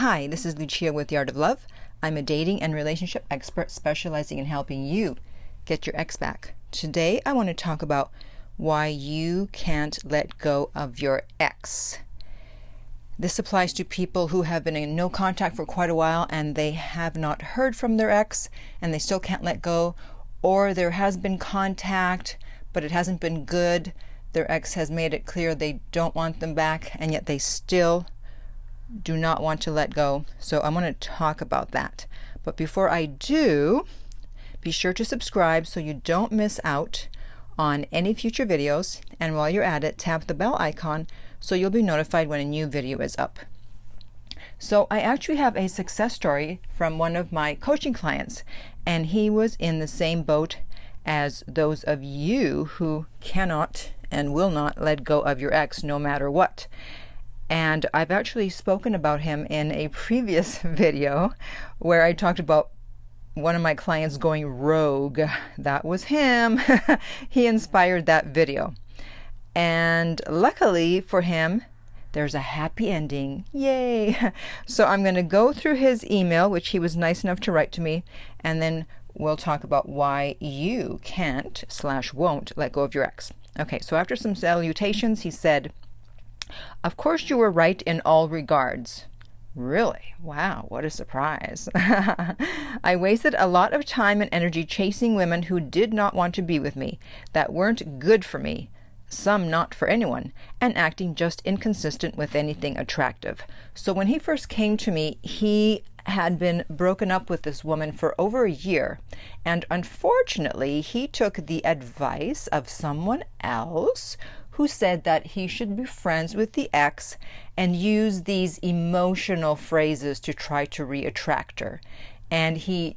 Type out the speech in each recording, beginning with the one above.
Hi, this is Lucia with The Art of Love. I'm a dating and relationship expert specializing in helping you get your ex back. Today, I want to talk about why you can't let go of your ex. This applies to people who have been in no contact for quite a while and they have not heard from their ex and they still can't let go, or there has been contact but it hasn't been good. Their ex has made it clear they don't want them back and yet they still do not want to let go. So I want to talk about that. But before I do, be sure to subscribe so you don't miss out on any future videos. And while you're at it, tap the bell icon so you'll be notified when a new video is up. So I actually have a success story from one of my coaching clients, and he was in the same boat as those of you who cannot and will not let go of your ex no matter what. And I've actually spoken about him in a previous video where I talked about one of my clients going rogue. That was him. He inspired that video. And luckily for him, there's a happy ending. Yay! So I'm going to go through his email, which he was nice enough to write to me, and then we'll talk about why you can't/won't let go of your ex. Okay, so after some salutations, he said, "Of course you were right in all regards." Really? Wow, what a surprise. "I wasted a lot of time and energy chasing women who did not want to be with me, that weren't good for me, some not for anyone, and acting just inconsistent with anything attractive." So when he first came to me, he had been broken up with this woman for over a year. And unfortunately, he took the advice of someone else who said that he should be friends with the ex and use these emotional phrases to try to re-attract her. And he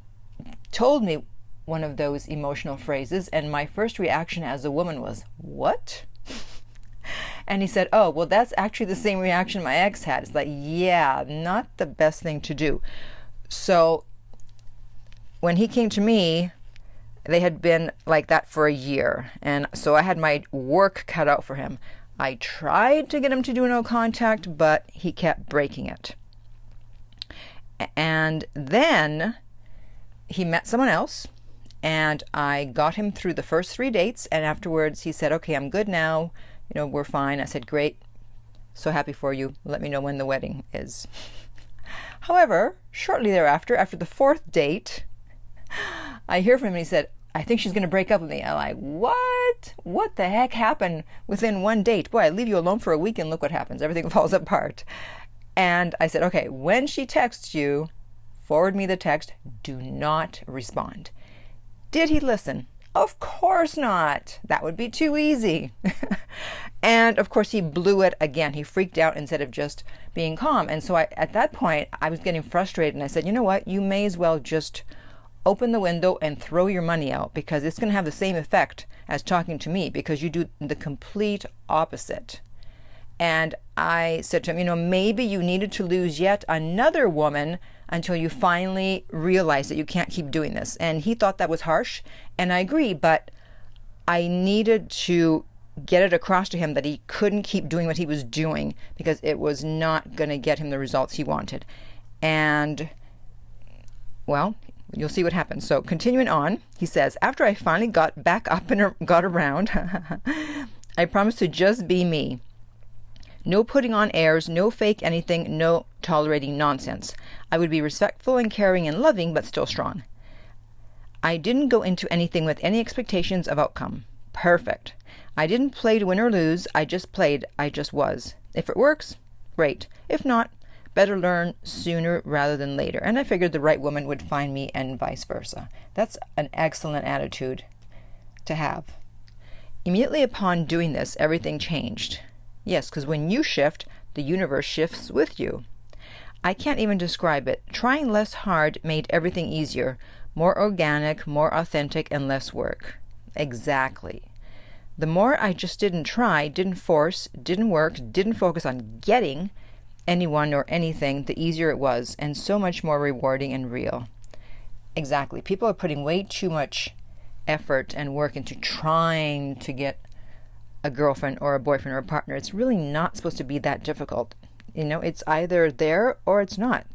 told me one of those emotional phrases, and my first reaction as a woman was, "What?" And he said, "Oh, well, that's actually the same reaction my ex had." It's like, yeah, not the best thing to do. So when he came to me, they had been like that for a year. And so I had my work cut out for him. I tried to get him to do no contact, but he kept breaking it. And then he met someone else, and I got him through the first 3 dates. And afterwards he said, "Okay, I'm good now. We're fine." I said, "Great. So happy for you. Let me know when the wedding is." However, shortly thereafter, after the 4th date, I hear from him and he said, "I think she's going to break up with me." I'm like, what? What the heck happened within 1 date? Boy, I leave you alone for a week and look what happens. Everything falls apart. And I said, "Okay, when she texts you, forward me the text. Do not respond." Did he listen? Of course not. That would be too easy. And of course he blew it again. He freaked out instead of just being calm. And so at that point, I was getting frustrated and I said, "You know what? You may as well just open the window and throw your money out, because it's going to have the same effect as talking to me, because you do the complete opposite." And I said to him, maybe you needed to lose yet another woman until you finally realize that you can't keep doing this. And he thought that was harsh, and I agree, but I needed to get it across to him that he couldn't keep doing what he was doing because it was not going to get him the results he wanted. And, well, you'll see what happens. So continuing on, he says, "After I finally got back up and got around, I promised to just be me. No putting on airs, no fake anything, no tolerating nonsense. I would be respectful and caring and loving, but still strong. I didn't go into anything with any expectations of outcome. Perfect. I didn't play to win or lose. I just played. I just was. If it works, great. If not, better learn sooner rather than later. And I figured the right woman would find me and vice versa." That's an excellent attitude to have. Immediately upon doing this, everything changed. Yes, because when you shift, the universe shifts with you. I can't even describe it. Trying less hard made everything easier, more organic, more authentic, and less work. Exactly. The more I just didn't try, didn't force, didn't work, didn't focus on getting anyone or anything, the easier it was, and so much more rewarding and real. Exactly. People are putting way too much effort and work into trying to get a girlfriend or a boyfriend or a partner. It's really not supposed to be that difficult. It's either there or it's not.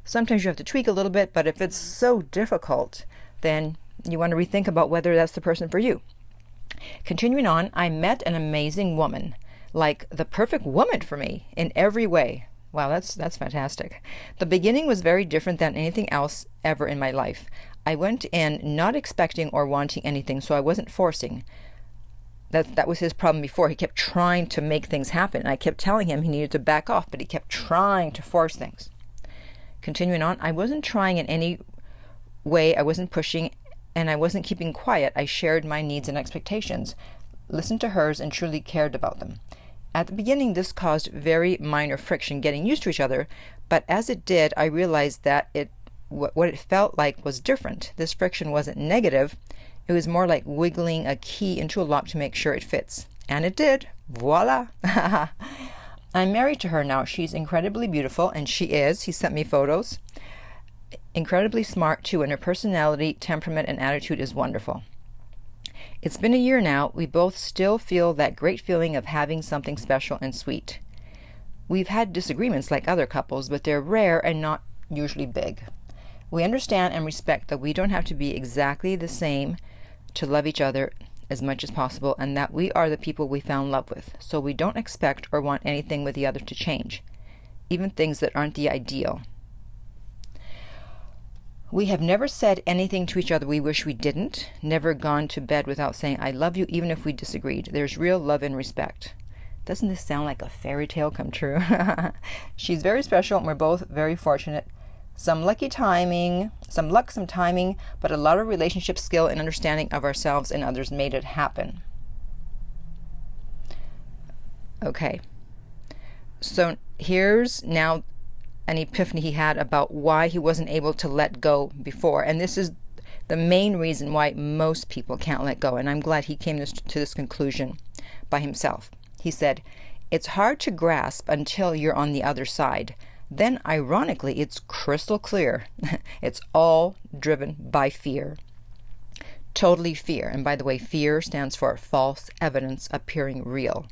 Sometimes you have to tweak a little bit, but if it's so difficult, then you want to rethink about whether that's the person for you. Continuing on, I met an amazing woman, like the perfect woman for me in every way. Wow, that's fantastic. The beginning was very different than anything else ever in my life. I went in not expecting or wanting anything, so I wasn't forcing. That was his problem before. He kept trying to make things happen. And I kept telling him he needed to back off, but he kept trying to force things. Continuing on, I wasn't trying in any way. I wasn't pushing, and I wasn't keeping quiet. I shared my needs and expectations, listened to hers, and truly cared about them. At the beginning, this caused very minor friction getting used to each other, but as it did, I realized that what it felt like was different. This friction wasn't negative. It was more like wiggling a key into a lock to make sure it fits. And it did. Voila! I'm married to her now. She's incredibly beautiful, and she is. He sent me photos. Incredibly smart, too, and her personality, temperament, and attitude is wonderful. It's been a year now. We both still feel that great feeling of having something special and sweet. We've had disagreements like other couples, but they're rare and not usually big. We understand and respect that we don't have to be exactly the same to love each other as much as possible, and that we are the people we found love with, so we don't expect or want anything with the other to change, even things that aren't the ideal. We have never said anything to each other we wish we didn't, never gone to bed without saying, I love you, even if we disagreed. There's real love and respect. Doesn't this sound like a fairy tale come true? She's very special, and we're both very fortunate. Some luck, some timing, but a lot of relationship skill and understanding of ourselves and others made it happen. Okay. So here's now an epiphany he had about why he wasn't able to let go before. And this is the main reason why most people can't let go. And I'm glad he came to this conclusion by himself. He said, it's hard to grasp until you're on the other side. Then, ironically, it's crystal clear. It's all driven by fear. Totally fear. And by the way, fear stands for false evidence appearing real.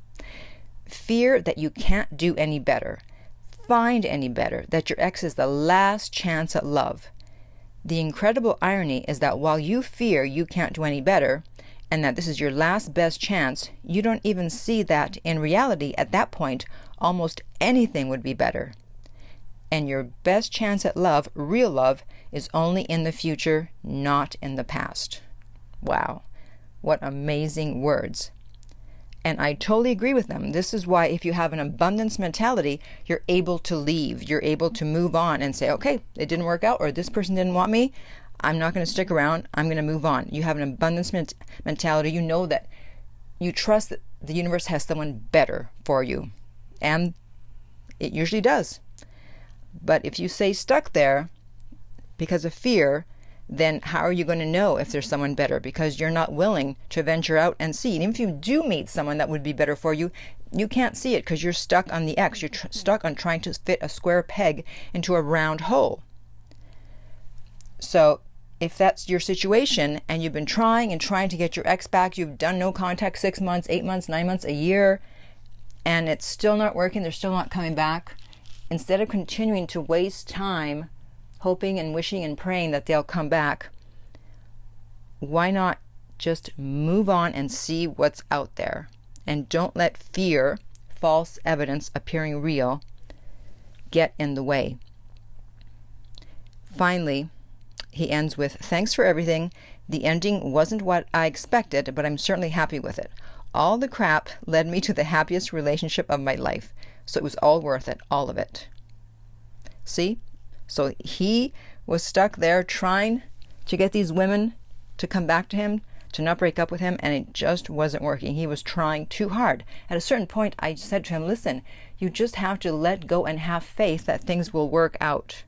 Fear that you can't do any better, find any better, that your ex is the last chance at love. The incredible irony is that while you fear you can't do any better, and that this is your last best chance, you don't even see that in reality at that point, almost anything would be better. And your best chance at love, real love, is only in the future, not in the past. Wow, what amazing words. And I totally agree with them. This is why if you have an abundance mentality, you're able to leave. You're able to move on and say, okay, it didn't work out, or this person didn't want me. I'm not going to stick around. I'm going to move on. You have an abundance mentality. You know that you trust that the universe has someone better for you. And it usually does. But if you stay stuck there because of fear, then how are you going to know if there's someone better? Because you're not willing to venture out and see. And if you do meet someone that would be better for you, you can't see it because you're stuck on the X. You're stuck on trying to fit a square peg into a round hole. So if that's your situation and you've been trying to get your ex back, you've done no contact 6 months, 8 months, 9 months, a year, and it's still not working, they're still not coming back, instead of continuing to waste time hoping and wishing and praying that they'll come back, why not just move on and see what's out there? And don't let fear, false evidence appearing real, get in the way. Finally, he ends with, thanks for everything. The ending wasn't what I expected, but I'm certainly happy with it. All the crap led me to the happiest relationship of my life. So it was all worth it, all of it. See? So he was stuck there trying to get these women to come back to him, to not break up with him, and it just wasn't working. He was trying too hard. At a certain point, I said to him, listen, you just have to let go and have faith that things will work out.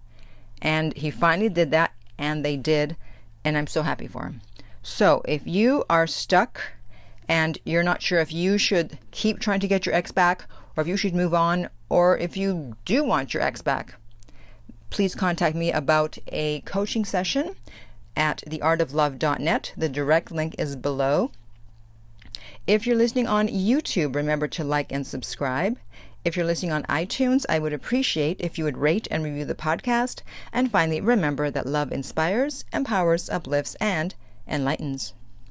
And he finally did that, and they did, and I'm so happy for him. So if you are stuck and you're not sure if you should keep trying to get your ex back, or if you should move on, or if you do want your ex back, please contact me about a coaching session at theartoflove.net. The direct link is below. If you're listening on YouTube, remember to like and subscribe. If you're listening on iTunes, I would appreciate if you would rate and review the podcast. And finally, remember that love inspires, empowers, uplifts, and enlightens.